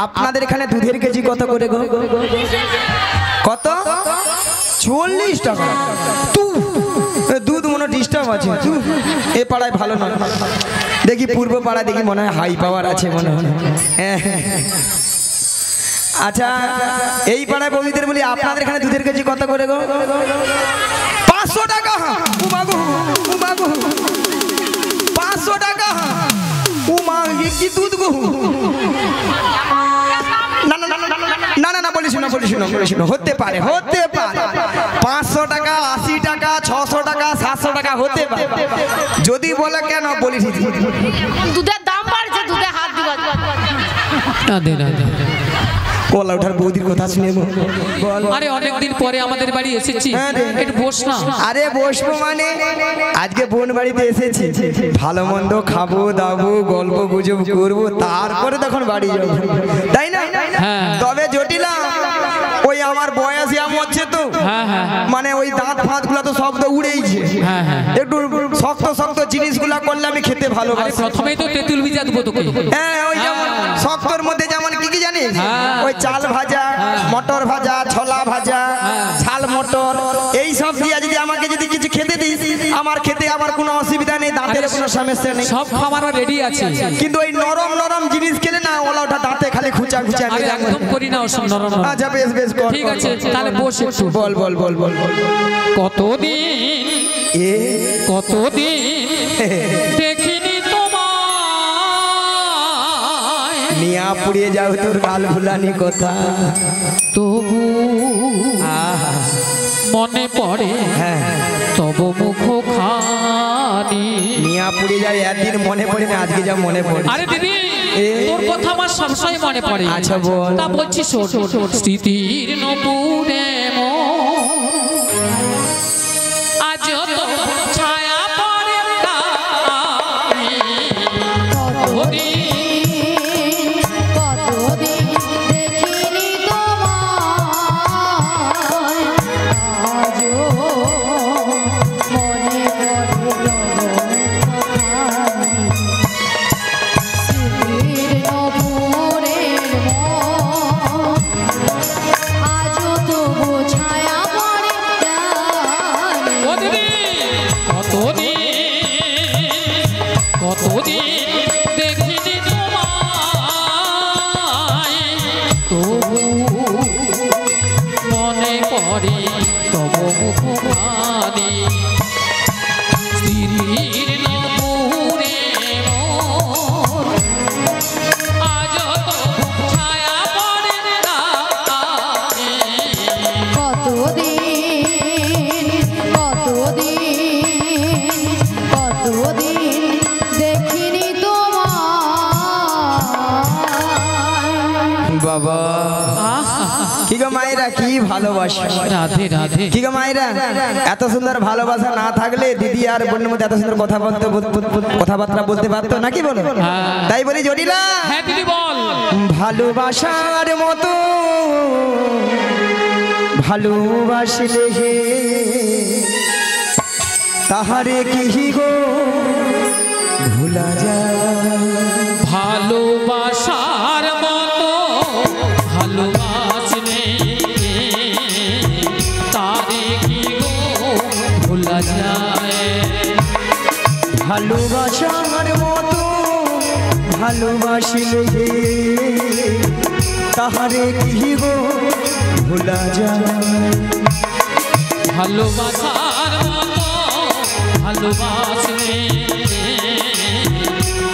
আপনাদের এখানে দুধের কেজি কত করে গো? কত? 40 টাকা। দুধ মনে ডিস্টার্ব আছে, এ পাড়ায় ভালো নয়। দেখি পূর্ব পাড়ায় দেখি মনে হয় হাই পাওয়ার আছে মনে হয়। আচ্ছা এই পাড়ায় বৌদিদের বলি আপনাদের এখানে দুধের কেজি কত করে গো? 500 টাকা। 500 টাকা। কি দুধ গো? না না না বলি শুনো হতে পারে 500 টাকা 80 টাকা 600 টাকা 700 টাকা হতে পারে। যদি বলে কেন বলি দুধের দাম বাড়ছে, দুধে হাত দিবা কলা ওঠার বৌদির কথা শুনে আরে অনেকদিন পরে আমাদের বাড়ি এসেছি, একটু বস না। আরে বসবো মানে আজকে বোন বাড়িতে এসেছি, ভালো মন্দ খাবো দাবো গল্প গুজব করবো, তারপরে তখন বাড়ি যাবো, তাই না? তবে জটিলা ওই আমার বয়স এমন হচ্ছে তো, মানে ওই দাঁত ফাঁত গুলা তো সব তো উড়েইছে, একটু শক্ত শক্ত জিনিসগুলা করলে আমি খেতে ভালোবাসি। প্রথমেই তো তেঁতুল ভিজা দেবো তোকে। হ্যাঁ ওই যেমন শক্তর মধ্যে যেমন কি জানিস, ওই চাল ভাজা, মটর ভাজা, ছোলা ভাজা, ঝাল মটর, এই সব দিয়ে যদি আমাকে যদি কিছু খেতে দিস, আমার খেতে আমার কোনো অসুবিধা নেই, দাঁতের কোনো সমস্যা নেই, সব খাবার রেডি আছে। কিন্তু ওই নরম নরম জিনিস খেলে না ওলা ওটা দাঁতে খালি খুঁচা খুঁচা। আরে একদম করি না ওসব নরম। আচ্ছা বেশ বেশ কর, ঠিক আছে তাহলে বস একটু। বল বল বল বল কতদিন দেখিনি তোমায়, মিয়া পুড়িয়ে যাও তোর গাল ভুলানি কথা, তবু মনে পড়ে তব মুখ খানি। মিয়া পুড়িয়ে যায় একদিন মনে পড়ে না, আজকে যা মনে পড়ে। আরে দিদি তোর কথা আমার সবসময় মনে পড়ে। আচ্ছা বল। তা বলছি স্মৃতির নপুরে আজ তো ছায়া পড়ে বাবা। কি গো মায়েরা কি ভালোবাসা, রাধে রাধে। কি গো মায়েরা এত সুন্দর ভালোবাসা না থাকলে দিদি আর বোনের মধ্যে এত সুন্দর কথাবার্তা বলতে পারতো নাকি বলো? তাই বলি জটিলা। হ্যাঁ দিদি বল। ভালোবাসার মতো ভালোবাসলে হে তাহারে কি গো ভুলা যায়, ভালোবাসার মতো ভালোবাসলে তারে কি গো ভুলা যায়, ভালোবাসার মতো ভালোবাসলে হে তাহারে কি গো ভুলা যায়, ভালোবাসার মতো ভালোবাসলে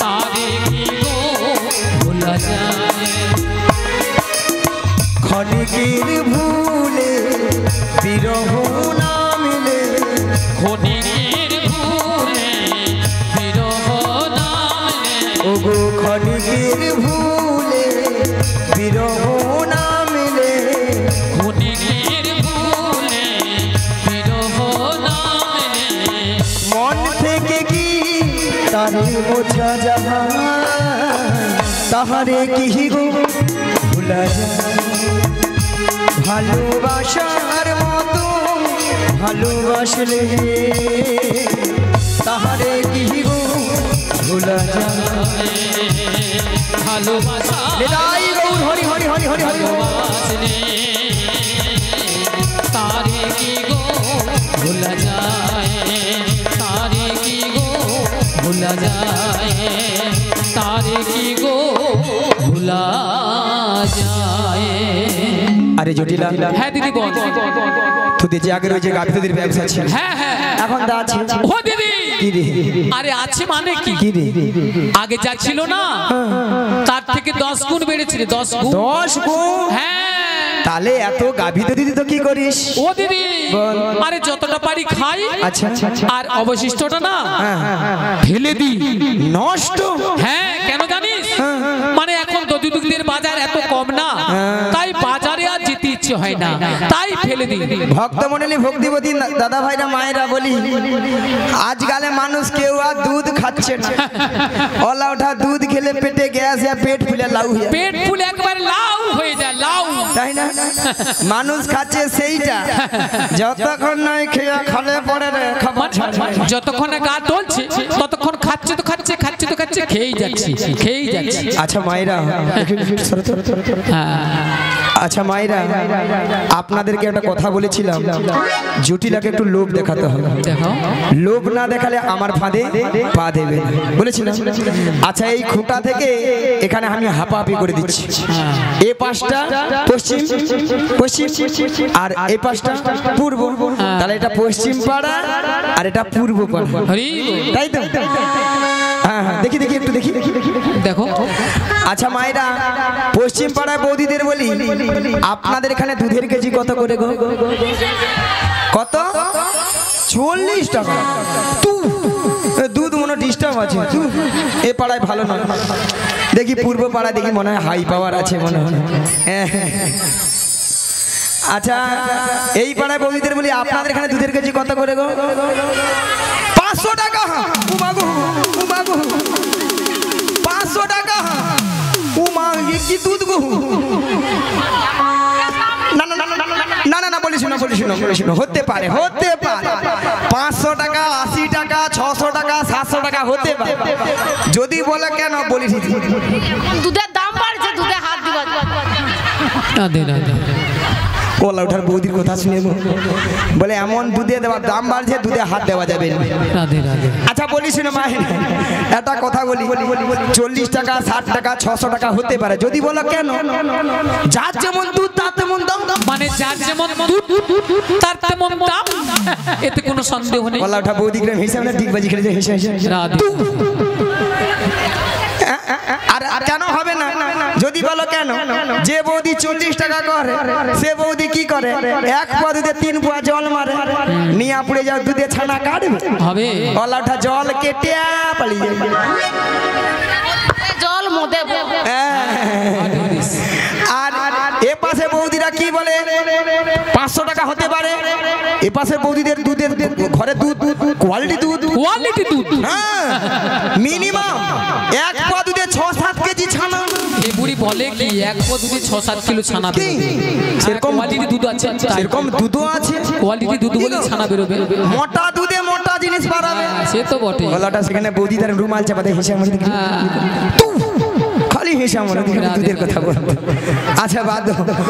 তারে কি গো ভুলা যায়, ক্ষণিকের ভুলে বিরহ না মিলে, ক্ষণিকের ভুলে বিরহ না মিলে, ওগো ক্ষণিকের ভুলে বিরহ না মিলে, ক্ষণিকের ভুলে বিরহ না মিলে, মন থেকে কি তারে বোঝা যাহা তাহারে কি গো ভুলা যায়, ভালোবাসার মতো ভালোবাসলে তাহারে কি গো ভোলা যায়, ভালোবাসা ने तारे की गो भूला जाए तारे की गो भूला जाए तारे की गो भूला जाए। আরে জটিলা, হ্যাঁ দিদি বল। তোদের যে আগের ওই যে গাভিদের ব্যবসা ছিল, হ্যাঁ হ্যাঁ এখন দা আছে? ও দিদি কি রে? আরে আছে মানে কি? কি রে? আগে যা ছিল না তার থেকে 10 গুণ বেড়েছে রে, 10 গুণ। 10 গুণ? হ্যাঁ। তাহলে এত গাভী তো দিদি তো কি করিস? ও দিদি আরে যতটা পারি খাই, আচ্ছা আর অবশিষ্টটা না হ্যাঁ ফেলে দিই। নষ্ট? হ্যাঁ কেন জানিস? মানে এখন দধি দুধের বাজার এত কম না, তাই বাজারে আর যেতে ইচ্ছে হয় না, তাই ফেলে দিই। ভক্তমণ্ডলী, ভক্তিবতী দাদা ভাইরা মায়েরা বলি, আজকালে মানুষ কেউ আর দুধ খাচ্ছে না। ওলা ওঠা দুধ খেলে পেটে গ্যাস या পেট ফুলে লাউ হয়ে যায়। পেট ফুলে একবার লাউ হয়ে যায়, লাউ, তাই না? মানুষ খাচ্ছে সেইটা, যতক্ষণ নয় খেয়ে খালে পড়ে রে খাবার ছাড়ে। যতক্ষণ না গা চলছে ততক্ষণ খাচ্ছে তো খাচ্ছে, খাচ্ছে তো খাচ্ছে, খেয়েই যাচ্ছে খেয়েই যাচ্ছে। আচ্ছা মায়েরা, আচ্ছা মায়েরা, আপনাদেরকে একটা কথা বলেছিলাম, জটিলাকে একটু লোভ দেখাতে হবে। লোভ না দেখালে আমার ফাঁদে পা দেবে বলেছিলাম। আচ্ছা এই খুঁটা থেকে এখানে আমি হাঁপাহাপি করে দিচ্ছি। এই পাশটা পশ্চিম পশ্চিম আর এই পাশটা পূর্ব, তাহলে এটা পশ্চিম পাড়া আর এটা পূর্ব পাড়া, তাই তো? হ্যাঁ হ্যাঁ, দেখি দেখি একটু দেখি দেখো। আচ্ছা মায়েরা, পশ্চিম পাড়ায় বৌদিদের বলি, আপনাদের এখানে দুধের কেজি কত করে গো? কত? 40 টাকা। দুধ মনে ডিস্টার্ব আছে, এ পাড়ায় ভালো নয়। দেখি পূর্ব পাড়ায় দেখি মনে হয় হাই পাওয়ার আছে মনে হয়। আচ্ছা এই পাড়ায় বৌদিদের বলি, আপনাদের এখানে দুধের কেজি কত করে গো? 500 টাকা। 500 টাকা? কি দুধ গো? না না না না না, বলিস না বলিস না বলিস না, হতে পারে হতে পারে 500 টাকা, 80 টাকা, 600 টাকা, 700 টাকা হতে পারে। যদি বলে কেন বলিস, দুধের দাম বাড়ছে, দুধে হাত দিবা। ওলা ওঠার বৌদির কথা শুনে বলে এমন দুধে দেওয়ার দাম বাড়ছে, দুধে হাত দেওয়া যাবে না। আচ্ছা বলিস না মায়ের একটা কথা বলি, 40 টাকা, 60 টাকা, 600 টাকা হতে পারে। যদি বলো কেন, যার যেমন দুধ তার তেমন দাম। মানে যার যেমন দুধ তার তেমন দাম, এতে কোনো সন্দেহ নেই। ওলা ওঠা বৌদি গ্রাম হিসাবে না, ডিগবাজি খেলে যায় হেসে হেসে। আর কেন হবে না? যদি বলো কেন, যে বৌদি 40 টাকা করে সে বৌদি কি করে, 1 পোয়া দুধে 3 পোয়া জল মারে, নিয়ে পুড়ে যাও দুধে ছানা কাটবে হবে। ওলা ওঠা জল কেটে পালিয়ে যাবে। জল মদে। আর এ পাশে বৌদিরা কি বলে, 500 টাকা হতে পারে। এ পাশে বৌদিদের দুধের ঘরে দুধ কোয়ালিটি দুধ, কোয়ালিটি দুধ, হ্যাঁ মিনিমাম 1 পোয়া দুধে 6-7 কেজি ছানা। এই বুড়ি বলে কি 1 পোয়া দুধে 6-7 কিলো ছানা বেরোবে। সেরকম কোয়ালিটি দুধ আছে, সেরকম দুধও আছে। কোয়ালিটি দুধ বলে ছানা বেরোবে। মোটা দুধে মোটা জিনিস বাড়াবে, সে তো বটে। গলাটা সেখানে বৌদিদার রুমাল চাপাতে হেসে আমার দিকে খালি হেসে আমার দুধের কথা বলতো। আচ্ছা বাদ।